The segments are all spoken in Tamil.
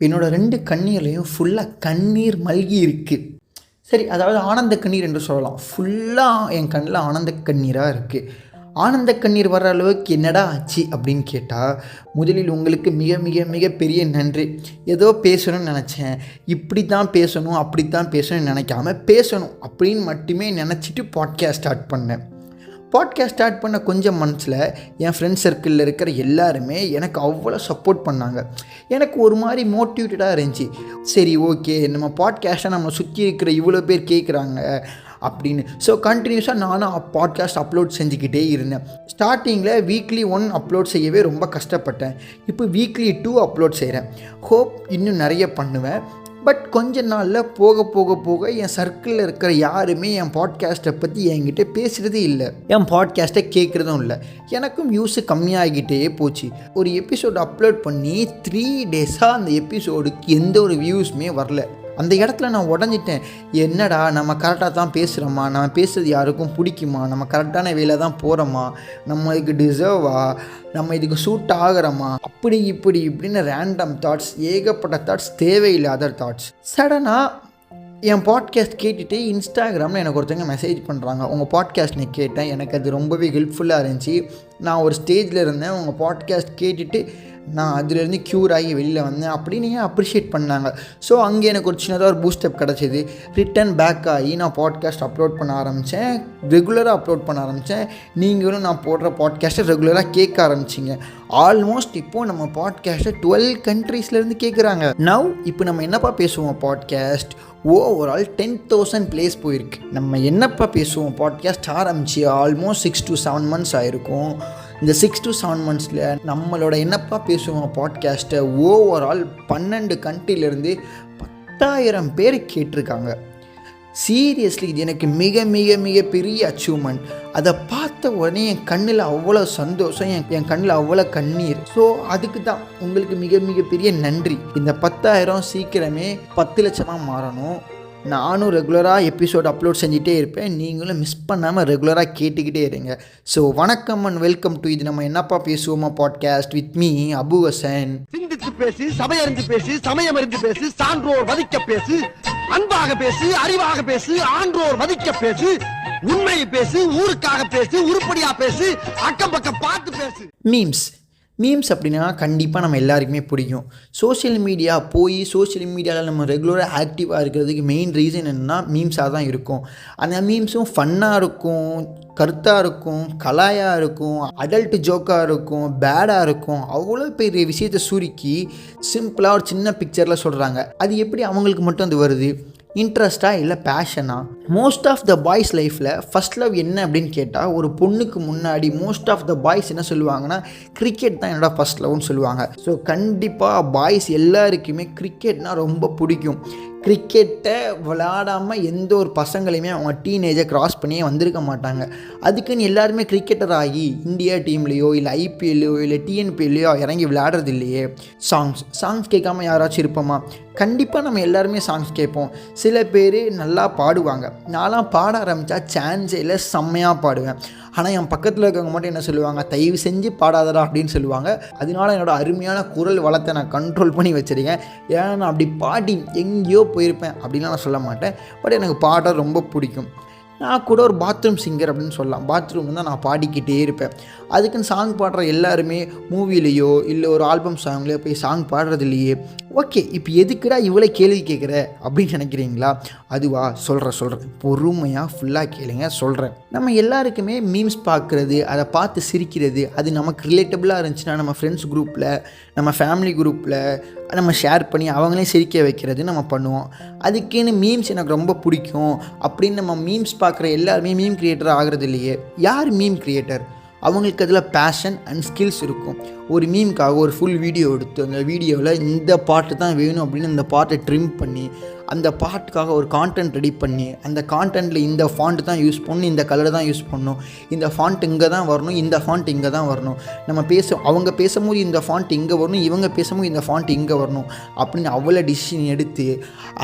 என்னோடய 2 கண்ணீர்லையும் ஃபுல்லாக கண்ணீர் மல்கி இருக்குது. சரி, அதாவது ஆனந்த கண்ணீர் என்று சொல்லலாம். ஃபுல்லாக என் கண்ணில் ஆனந்த கண்ணீராக இருக்குது. ஆனந்த கண்ணீர் வர்ற அளவுக்கு என்னடா ஆச்சு அப்படின்னு கேட்டால், முதலில் உங்களுக்கு மிக மிக மிக பெரிய நன்றி. ஏதோ பேசணும்னு நினச்சேன், இப்படி தான் பேசணும் அப்படி தான் பேசணும்னு நினைக்காம பேசணும் அப்படின்னு மட்டுமே நினச்சிட்டு பாட்காஸ்ட் ஸ்டார்ட் பண்ணேன். பாட்காஸ்ட் ஸ்டார்ட் பண்ண கொஞ்சம் மந்த்ஸில் என் ஃப்ரெண்ட்ஸ் சர்க்கிளில் இருக்கிற எல்லாருமே எனக்கு அவ்வளோ சப்போர்ட் பண்ணாங்க. எனக்கு ஒரு மாதிரி மோட்டிவேட்டடாக இருந்துச்சு. சரி, ஓகே, நம்ம பாட்காஸ்ட்டை நம்ம சுற்றி இருக்கிற இவ்வளோ பேர் கேட்குறாங்க அப்படின்னு. ஸோ கண்டினியூஸாக நானும் பாட்காஸ்ட் அப்லோட் செஞ்சுக்கிட்டே இருந்தேன். ஸ்டார்டிங்கில் வீக்லி 1 அப்லோட் செய்யவே ரொம்ப கஷ்டப்பட்டேன். இப்போ வீக்லி 2 அப்லோட் செய்கிறேன். ஹோப் இன்னும் நிறைய பண்ணுவேன். பட் கொஞ்ச நாளில் போக போக போக என் சர்க்கிளில் இருக்கிற யாருமே என் பாட்காஸ்ட்டை பற்றி என்கிட்ட பேசுகிறதே இல்லை, என் பாட்காஸ்ட்டை கேட்குறதும் இல்லை. எனக்கும் வியூஸு கம்மியாகிக்கிட்டே போச்சு. ஒரு எபிசோடு அப்லோட் பண்ணி 3 டேஸாக அந்த எபிசோடுக்கு எந்த ஒரு வியூஸுமே வரல. அந்த இடத்துல நான் உடஞ்சிட்டேன். என்னடா, நம்ம கரெக்டாக தான் பேசுகிறோமா, நம்ம பேசுகிறது யாருக்கும் பிடிக்குமா, நம்ம கரெக்டான வேலை தான் போகிறோமா, நம்ம இதுக்கு டிசர்வா, நம்ம இதுக்கு சூட் ஆகிறோமா, அப்படி இப்படின்னு ரேண்டம் தாட்ஸ், ஏகப்பட்ட தாட்ஸ், தேவையில்லாத தாட்ஸ். சடனாக என் பாட்காஸ்ட் கேட்டுட்டு இன்ஸ்டாகிராமில் எனக்கு ஒருத்தவங்க மெசேஜ் பண்ணுறாங்க, உங்கள் பாட்காஸ்ட் நான் கேட்டேன், எனக்கு அது ரொம்பவே ஹெல்ப்ஃபுல்லாக இருந்துச்சு. நான் ஒரு ஸ்டேஜில் இருந்தேன், உங்கள் பாட்காஸ்ட் கேட்டுட்டு நான் அதுலேருந்து க்யூர் ஆகி வெளியில் வந்தேன் அப்படின்னு அப்ரிஷியேட் பண்ணாங்க. ஸோ அங்கே எனக்கு ஒரு சின்னதாக ஒரு பூஸ்டப் கிடச்சிது. ரிட்டன் பேக் ஆகி நான் பாட்காஸ்ட் அப்லோட் பண்ண ஆரம்பித்தேன், ரெகுலராக அப்லோட் பண்ண ஆரம்பித்தேன். நீங்களும் நான் போடுற பாட்காஸ்ட்டை ரெகுலராக கேட்க ஆரம்பிச்சிங்க. ஆல்மோஸ்ட் இப்போது நம்ம பாட்காஸ்ட்டை 12 கண்ட்ரீஸ்லேருந்து கேட்குறாங்க. இப்போ நம்ம என்னப்பா பேசுவோம் பாட்காஸ்ட் ஓவரால் 10,000 பிளேஸ் போயிருக்கு. நம்ம என்னப்பா பேசுவோம் பாட்காஸ்ட் ஆரம்பித்து ஆல்மோஸ்ட் 6 to 7 months ஆகிருக்கும். இந்த 6 to 7 monthsல நம்மளோட என்னப்பா பேசுவோம் பாட்காஸ்ட்டை ஓவரால் 12 கண்ட்ரிலேருந்து 10,000 பேர் கேட்டிருக்காங்க. சீரியஸ்லி இது எனக்கு மிக மிக மிக பெரிய அச்சீவ்மெண்ட். அதை பார்த்த உடனே என் கண்ணில் அவ்வளோ சந்தோஷம், என் கண்ணில் அவ்வளோ கண்ணீர். ஸோ அதுக்கு தான் உங்களுக்கு மிக மிக பெரிய நன்றி. இந்த 10,000 சீக்கிரமே 10 லட்சமாக மாறணும். நானும் ரெகுலராக எபிசோட் அப்லோட் செஞ்சுட்டே இருப்பேன். நீங்களும் மிஸ் பண்ணாமல் ரெகுலராக கேட்டுக்கிட்டே இருங்க. ஸோ வணக்கம் அண்ட் வெல்கம் டு இது நம்ம என்னப்பா பேசுவோமா podcast with me Abu Hasan. சிந்தித்து பேசு, சபையறிந்து பேசு, சமயமறிந்து பேசு, சான்றோர் மதிக்க பேசு, அன்பாக பேசு, அறிவாக பேசு, ஆன்றோர் மதிக்க பேசு, உண்மையை பேசு, ஊருக்காக பேசு, உருப்படியா பேசு, அக்கம் பக்கம் பார்த்து பேசு. மீம்ஸ் அப்படின்னா கண்டிப்பாக நம்ம எல்லாருக்குமே பிடிக்கும். சோஷியல் மீடியாவில் நம்ம ரெகுலராக ஆக்டிவாக இருக்கிறதுக்கு மெயின் ரீசன் என்னென்னா மீம்ஸாக தான் இருக்கும். அந்த மீம்ஸும் ஃபன்னாக இருக்கும், கருத்தாக இருக்கும், கலாயாக இருக்கும், அடல்ட் ஜோக்காக இருக்கும், பேடாக இருக்கும். அவ்வளோ பெரிய விஷயத்தை சுருக்கி சிம்பிளாக ஒரு சின்ன பிக்சரில் சொல்கிறாங்க. அது எப்படி அவங்களுக்கு மட்டும் அது வருது? இன்ட்ரெஸ்ட்டாக இல்லை பேஷனா? மோஸ்ட் ஆஃப் த பாய்ஸ் லைஃப்பில் ஃபஸ்ட் லவ் என்ன அப்படின்னு கேட்டால், ஒரு பொண்ணுக்கு முன்னாடி மோஸ்ட் ஆஃப் த பாய்ஸ் என்ன சொல்லுவாங்கன்னா, கிரிக்கெட் தான் என்னோட ஃபஸ்ட் லவ்னு சொல்லுவாங்க. ஸோ கண்டிப்பாக பாய்ஸ் எல்லாருக்குமே கிரிக்கெட்னால் ரொம்ப பிடிக்கும். கிரிக்கெட்டை விளையாடாமல் எந்த ஒரு பசங்களையுமே அவங்க டீனேஜை க்ராஸ் பண்ணியே வந்திருக்க மாட்டாங்க. அதுக்குன்னு எல்லாருமே கிரிக்கெட்டர் ஆகி இந்தியா டீம்லேயோ இல்லை ஐபிஎல்லையோ இல்லை டிஎன்பிஎல்லையோ இறங்கி விளையாடுறது இல்லையே. சாங்ஸ் கேட்காம யாராச்சும் இருப்போமா? கண்டிப்பாக நம்ம எல்லாருமே சாங்ஸ் கேட்போம். சில பேர் நல்லா பாடுவாங்க. நான்லாம் பாட ஆரம்பித்தா சான்ஸே இல்லை, செம்மையாக பாடுவேன். ஆனால் என் பக்கத்தில் இருக்கவங்க மட்டும் என்ன சொல்லுவாங்க, தயவு செஞ்சு பாடாதடா அப்படின்னு சொல்லுவாங்க. அதனால என்னோடய அருமையான குரல் வளத்தை நான் கண்ட்ரோல் பண்ணி வச்சுருக்கேன். ஏன்னா நான் அப்படி பாடி எங்கேயோ போயிருப்பேன் அப்படின்லாம் நான் சொல்ல மாட்டேன். பட் எனக்கு பாட ரொம்ப பிடிக்கும். நான் கூட ஒரு பாத்ரூம் சிங்கர் அப்படின்னு சொல்லலாம். பாத்ரூம் தான் நான் பாடிக்கிட்டே இருப்பேன். அதுக்குன்னு சாங் பாடுற எல்லாருமே மூவிலேயோ இல்லை ஒரு ஆல்பம் சாங்லேயோ போய் சாங் பாடுறது இல்லையே. ஓகே, இப்போ எதுக்குடா இவ்வளோ கேள்வி கேட்குற அப்படின்னு நினைக்கிறீங்களா? அதுவா சொல்கிறேன், பொறுமையாக ஃபுல்லாக கேளுங்க, சொல்கிறேன். நம்ம எல்லாருக்குமே மீம்ஸ் பார்க்குறது, அதை பார்த்து சிரிக்கிறது, அது நமக்கு ரிலேட்டபுளாக இருந்துச்சுன்னா நம்ம ஃப்ரெண்ட்ஸ் குரூப்பில், நம்ம ஃபேமிலி குரூப்பில் நம்ம ஷேர் பண்ணி அவங்களையும் சிரிக்க வைக்கிறது நம்ம பண்ணுவோம். அதுக்குன்னு மீம்ஸ் எனக்கு ரொம்ப பிடிக்கும் அப்படின்னு நம்ம மீம்ஸ் பார்க்குற எல்லாருமே மீம் கிரியேட்டர் ஆகிறது இல்லையே. யார் மீம் கிரியேட்டர்? அவங்களுக்கு அதில் பேஷன் அண்ட் ஸ்கில்ஸ் இருக்கும். ஒரு மீம்காக ஒரு ஃபுல் வீடியோ எடுத்து அந்த வீடியோவில் இந்த பாட்டு தான் வேணும் அப்படின்னு அந்த பாட்டை ட்ரிம் பண்ணி அந்த பாட்டுக்காக ஒரு கான்டென்ட் ரெடி பண்ணி அந்த கான்டென்ட்டில் இந்த ஃபாண்ட் தான் யூஸ் பண்ணணும், இந்த கலர் தான் யூஸ் பண்ணணும், இந்த ஃபாண்ட் இங்கே தான் வரணும், இந்த ஃபாண்ட் இங்கே தான் வரணும், அவங்க பேசும்போது இந்த ஃபாண்ட் இங்கே வரணும், இவங்க பேசும்போது இந்த ஃபாண்ட் இங்கே வரணும் அப்படின்னு அவ்வளோ டிசிஷன் எடுத்து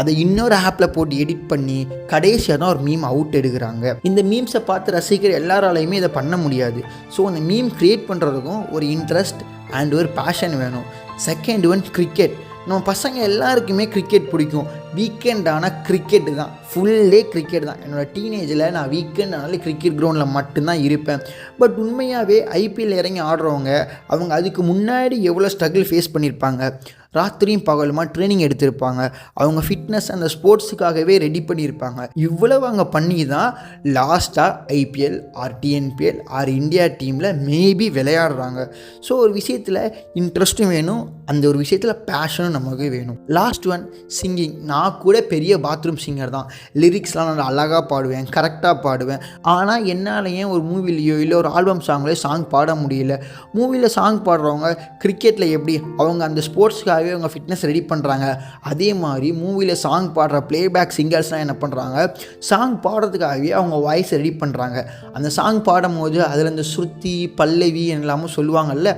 அதை இன்னொரு ஆப்பில் போட்டு எடிட் பண்ணி கடைசியாக தான் ஒரு மீம் அவுட் எடுக்கிறாங்க. இந்த மீம்ஸை பார்த்து ரசிக்கிற எல்லாராலையுமே இதை பண்ண முடியாது. ஸோ அந்த மீம் க்ரியேட் பண்ணுறதுக்கும் ஒரு இன்ட்ரெஸ்ட் அண்ட் ஒரு பேஷன் வேணும். Second one cricket. நம்ம பசங்க எல்லாருக்குமே கிரிக்கெட் பிடிக்கும். வீக்கெண்ட் ஆனால் கிரிக்கெட்டு தான், ஃபுல் டே கிரிக்கெட் தான். என்னோடய டீனேஜில் நான் வீக்கெண்ட் ஆனாலும் கிரிக்கெட் கிரவுண்டில் மட்டும்தான் இருப்பேன். பட் உண்மையாகவே ஐபிஎல் இறங்கி ஆடுறவங்க அவங்க அதுக்கு முன்னாடி எவ்வளோ ஸ்ட்ரகிள் ஃபேஸ் பண்ணியிருப்பாங்க. ராத்திரியும் பகலுமா ட்ரைனிங் எடுத்திருப்பாங்க. அவங்க ஃபிட்னஸ் அந்த ஸ்போர்ட்ஸுக்காகவே ரெடி பண்ணியிருப்பாங்க. இவ்வளவு அவங்க பண்ணி தான் லாஸ்ட்டாக IPL or TNPL or India டீமில் மேபி விளையாடுறாங்க. ஸோ ஒரு விஷயத்தில் இன்ட்ரெஸ்ட்டும் வேணும், அந்த ஒரு விஷயத்தில் பேஷனும் நமக்கு வேணும். Last one singing. நான் கூட பெரிய பாத்ரூம் சிங்கர் தான். லிரிக்ஸ்லாம் நான் அழகாக பாடுவேன், கரெக்டாக பாடுவேன். ஆனால் என்னால் ஏன் ஒரு மூவிலையோ இல்லை ஒரு ஆல்பம் சாங்லேயோ சாங் பாட முடியல? மூவியில் சாங் பாடுறவங்க கிரிக்கெட்டில் எப்படி அவங்க அந்த ஸ்போர்ட்ஸ்க்காக அவங்க ஃபிட்னஸ் ரெடி பண்ணுறாங்க, அதே மாதிரி மூவியில் சாங் பாடுற ப்ளேபேக் சிங்கர்ஸ்லாம் என்ன பண்ணுறாங்க, சாங் பாடுறதுக்காகவே அவங்க வாய்ஸ் ரெடி பண்ணுறாங்க. அந்த சாங் பாடும்போது அதில் இந்த ஸ்ருதி பல்லவி எல்லாமும் சொல்லுவாங்கல்ல,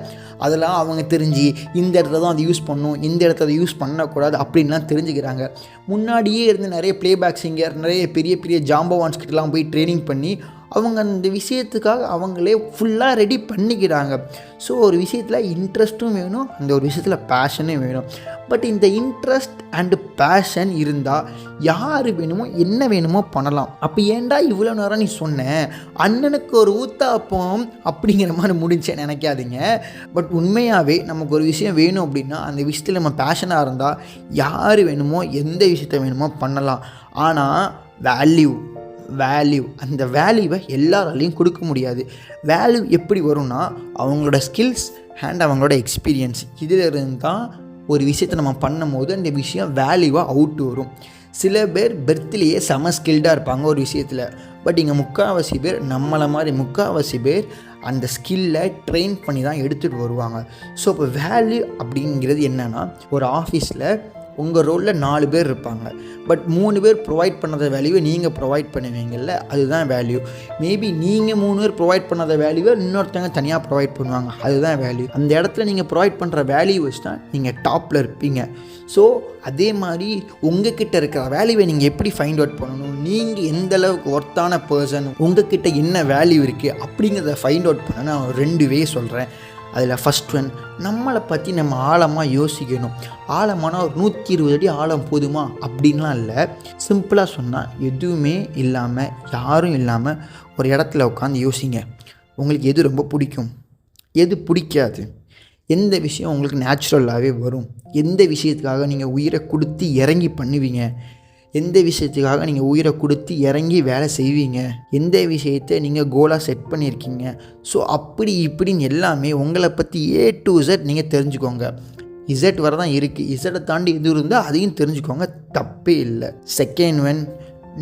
அதெல்லாம் அவங்க தெரிஞ்சு இந்த இடத்துல தான் அதை யூஸ் பண்ணணும், இந்த இடத்துல யூஸ் பண்ணக்கூடாது அப்படின்லாம் தெரிஞ்சுக்கிறாங்க. முன்னாடியே இருந்து நிறைய ப்ளேபேக் சிங்கர் நிறைய பெரிய பெரிய ஜாம்பவான்ஸ் கிட்டலாம் போய் ட்ரைனிங் பண்ணி அவங்க அந்த விஷயத்துக்காக அவங்களே ஃபுல்லாக ரெடி பண்ணிக்கிறாங்க. ஸோ ஒரு விஷயத்தில் இன்ட்ரெஸ்ட்டும் வேணும், அந்த ஒரு விஷயத்தில் பேஷனும் வேணும். பட் இந்த இன்ட்ரெஸ்ட் அண்டு பேஷன் இருந்தால் யார் வேணுமோ என்ன வேணுமோ பண்ணலாம். அப்போ ஏன்டா இவ்வளோ நேரம் நீ சொன்னேன் அண்ணனுக்கு ஒரு ஊத்தாப்பம் அப்படிங்கிற மாதிரி முடிஞ்சேன்னு நினைக்காதீங்க. பட் உண்மையாகவே நமக்கு ஒரு விஷயம் வேணும் அப்படின்னா அந்த விஷயத்தில் நம்ம பேஷனாக இருந்தால் யார் வேணுமோ எந்த விஷயத்த வேணுமோ பண்ணலாம். ஆனால் வேல்யூ அந்த வேல்யூவை எல்லாராலையும் கொடுக்க முடியாது. வேல்யூ எப்படி வரும்னா அவங்களோட ஸ்கில்ஸ் அண்ட் அவங்களோட எக்ஸ்பீரியன்ஸ் இதிலிருந்து தான் ஒரு விஷயத்தை நம்ம பண்ணும் போது அந்த விஷயம் வேல்யூவாக அவுட் வரும். சில பேர் பெர்த்லேயே செம ஸ்கில்டாக இருப்பாங்க ஒரு விஷயத்தில். பட் இங்கே முக்கால்வாசி பேர் நம்மளை மாதிரி முக்கால்வாசி பேர் அந்த ஸ்கில்லை ட்ரெயின் பண்ணி தான் எடுத்துகிட்டு வருவாங்க. ஸோ இப்போ வேல்யூ அப்படிங்கிறது என்னென்னா, ஒரு ஆஃபீஸில் உங்கள் ரோலில் 4 பேர் இருப்பாங்க. பட் 3 பேர் ப்ரொவைட் பண்ணாத வேல்யூவை நீங்கள் ப்ரொவைட் பண்ணுவீங்கள்ல, அதுதான் வேல்யூ. மேபி நீங்கள் 3 பேர் ப்ரொவைட் பண்ணாத வேல்யூவை இன்னொருத்தவங்க தனியாக ப்ரொவைட் பண்ணுவாங்க, அதுதான் வேல்யூ. அந்த இடத்துல நீங்கள் ப்ரொவைட் பண்ணுற வேல்யூ வச்சு தான் நீங்கள் டாப்பில் இருப்பீங்க. ஸோ அதே மாதிரி உங்ககிட்ட இருக்கிற வேல்யூவை நீங்கள் எப்படி ஃபைண்ட் அவுட் பண்ணணும், நீங்கள் எந்த அளவுக்கு ஒர்த்தான பர்சன், உங்ககிட்ட என்ன வேல்யூ இருக்குது அப்படிங்கிறத ஃபைண்ட் அவுட் பண்ண நான் 2 வே சொல்கிறேன். அதில் ஃபஸ்ட் ஒன், நம்மளை பற்றி நம்ம ஆழமாக யோசிக்கணும். ஆழமான ஒரு 120 அடி ஆழம் போதுமா அப்படின்லாம் இல்லை. சிம்பிளாக சொன்னால் எதுவுமே இல்லாமல் யாரும் இல்லாமல் ஒரு இடத்துல உட்காந்து யோசிங்க. உங்களுக்கு எது ரொம்ப பிடிக்கும், எது பிடிக்காது, எந்த விஷயம் உங்களுக்கு நேச்சுரலாகவே வரும், எந்த விஷயத்துக்காக நீங்கள் உயிரை கொடுத்து இறங்கி பண்ணுவீங்க, எந்த விஷயத்துக்காக நீங்கள் உயிரை கொடுத்து இறங்கி வேலை செய்வீங்க, எந்த விஷயத்தை நீங்கள் கோலாக செட் பண்ணியிருக்கீங்க. ஸோ அப்படி இப்படின்னு எல்லாமே உங்களை பற்றி A to Z நீங்கள் தெரிஞ்சுக்கோங்க. இசட் வர தான் இருக்குது, இசட்டை தாண்டி எது இருந்தால் அதையும் தெரிஞ்சுக்கோங்க, தப்பே இல்லை. Second one,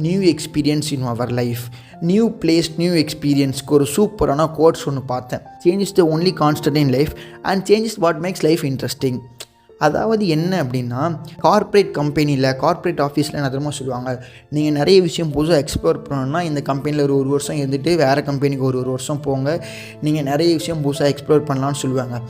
new experience in our life. New place new எக்ஸ்பீரியன்ஸ்க்கு ஒரு சூப்பரான கோட்ஸ் ஒன்று பார்த்தேன். Change is the only constant in life and change is what makes life interesting. அதாவது என்ன அப்படின்னா, கார்ப்பரேட் கம்பெனியில் கார்ப்பரேட் ஆஃபீஸில் என்ன தெரியுமா சொல்லுவாங்க, நீங்கள் நிறைய விஷயம் புதுசாக எக்ஸ்ப்ளோர் பண்ணணுன்னா இந்த கம்பெனியில் ஒரு வருஷம் இருந்துட்டு வேறு கம்பெனிக்கு ஒரு வருஷம் போங்க, நீங்கள் நிறைய விஷயம் புதுசாக எக்ஸ்ப்ளோர் பண்ணலான்னு சொல்லுவாங்க.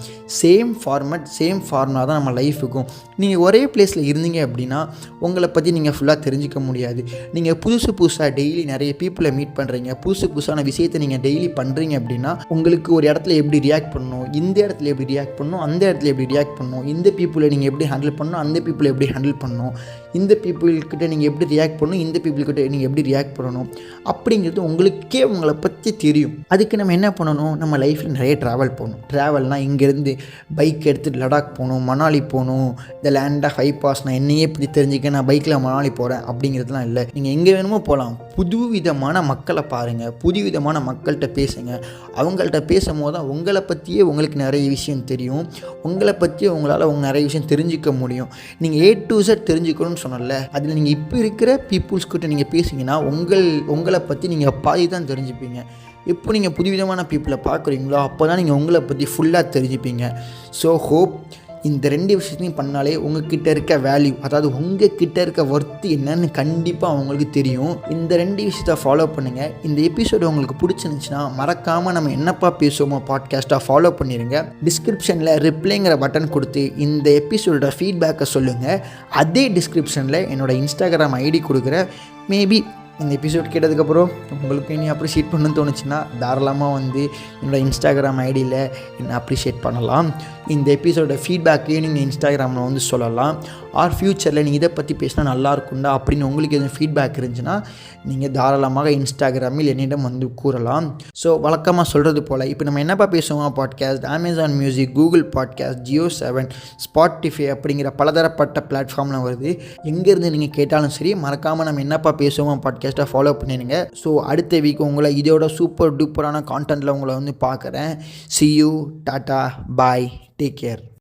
சேம் ஃபார்மேட் சேம் ஃபார்முலா தான் நம்ம லைஃபுக்கும். நீங்கள் ஒரே பிளேஸில் இருந்தீங்க அப்படின்னா உங்களை பற்றி நீங்கள் ஃபுல்லாக தெரிஞ்சிக்க முடியாது. நீங்கள் புதுசாக டெய்லி நிறைய பீப்புளை மீட் பண்ணுறீங்க, புதுசான விஷயத்தை நீங்கள் டெய்லி பண்ணுறீங்க அப்படின்னா உங்களுக்கு ஒரு இடத்துல எப்படி ரியாக்ட் பண்ணணும், இந்த இடத்துல எப்படி ரியாக்ட் பண்ணணும், அந்த இடத்துல எப்படி ரியாக்ட் பண்ணணும், இந்த பீப்புளை நீங்கள் எப்படி ஹேண்டில் பண்ணணும், அந்த பீப்புளை எப்படி ஹேண்டில் பண்ணணும், இந்த பீப்புள்கிட்ட நீங்கள் எப்படி ரியாக்ட் பண்ணணும், இந்த பீப்புள்கிட்ட நீங்கள் எப்படி ரியாக்ட் பண்ணணும் அப்படிங்கிறது உங்களுக்கே உங்களை பற்றி தெரியும். அதுக்கு நம்ம என்ன பண்ணணும், நம்ம லைஃப்பில் நிறைய ட்ராவல் போகணும். ட்ராவல்னால் இங்கேருந்து பைக் எடுத்துகிட்டு லடாக் போகணும், மணாலி போகணும், இந்த லேண்ட் ஆஃப் ஹை பாஸ் நான் என்னையே பற்றி தெரிஞ்சுக்க நான் பைக்கில் மணாலி போகிறேன் அப்படிங்கிறதுலாம் இல்லை. நீங்கள் எங்கே வேணுமோ போகலாம். புதுவிதமான மக்களை பாருங்கள், புதுவிதமான மக்கள்கிட்ட பேசுங்க. அவங்கள்ட்ட பேசும்போது தான் உங்களை பற்றியே உங்களுக்கு நிறைய விஷயம் தெரியும், உங்களை பற்றியே உங்களால் நிறைய விஷயம் தெரிஞ்சிக்க முடியும். நீங்கள் A to Z தெரிஞ்சுக்கணும்னு சொன்னல, அதில் நீங்கள் இப்போ இருக்கிற பீப்புள்ஸ்கிட்ட நீங்கள் பேசிங்கன்னா உங்களை பற்றி நீங்கள் பாதி தான் தெரிஞ்சுப்பீங்க. எப்போ நீங்கள் புதுவிதமான பீப்புளை பார்க்குறீங்களோ அப்போ தான் நீங்கள் உங்களை பற்றி ஃபுல்லாக தெரிஞ்சுப்பீங்க. ஸோ ஹோப் இந்த 2 விஷயத்தையும் பண்ணாலே உங்ககிட்ட இருக்க வேல்யூ, அதாவது உங்ககிட்ட இருக்க ஒர்த்து என்னன்னு கண்டிப்பாக அவங்களுக்கு தெரியும். இந்த 2 விஷயத்தை ஃபாலோ பண்ணுங்கள். இந்த எபிசோடு உங்களுக்கு பிடிச்சிருந்துச்சுன்னா மறக்காமல் நம்ம என்னப்பா பேசுவோமோ பாட்காஸ்ட்டாக ஃபாலோ பண்ணிடுங்க. டிஸ்கிரிப்ஷனில் ரிப்ளைங்கிற பட்டன் கொடுத்து இந்த எபிசோடோட ஃபீட்பேக்கை சொல்லுங்கள். அதே டிஸ்கிரிப்ஷனில் என்னோடய இன்ஸ்டாகிராம் ஐடி கொடுக்குறேன். மேபி இந்த எபிசோட் கேட்டதுக்கப்புறம் உங்களுக்கு இனி அப்ரிஷியேட் பண்ணணும்னு தோணுச்சுன்னா தாராளமாக வந்து என்னோடய இன்ஸ்டாகிராம் ஐடியில் என்னை அப்ரிஷியேட் பண்ணலாம். இந்த எபிசோட ஃபீட்பேக்கையும் நீங்கள் இன்ஸ்டாகிராமில் வந்து சொல்லலாம். ஆர் ஃப்யூச்சரில் நீங்கள் இதை பற்றி பேசினா நல்லாயிருக்குண்டா அப்படின்னு உங்களுக்கு எதுவும் ஃபீட்பேக் இருந்துச்சுன்னா நீங்கள் தாராளமாக இன்ஸ்டாகிராமில் என்னிடம் வந்து கூறலாம். ஸோ வழக்கமாக சொல்கிறது போல் இப்போ நம்ம என்னப்பா பேசுவோம் podcast Amazon music, Google podcast, Jio7, Spotify அப்படிங்கிற பலதரப்பட்ட பிளாட்ஃபார்மில் வருது. எங்கேருந்து நீங்கள் கேட்டாலும் சரி மறக்காமல் நம்ம என்னப்பா பேசுவோம் பாட்காஸ்ட்டை ஃபாலோ பண்ணிடுங்க. ஸோ அடுத்த வீக் உங்களை இதோட சூப்பர் டூப்பரான கான்டென்ட்டில் உங்களை வந்து பார்க்குறேன். See you, tata, bye, take care.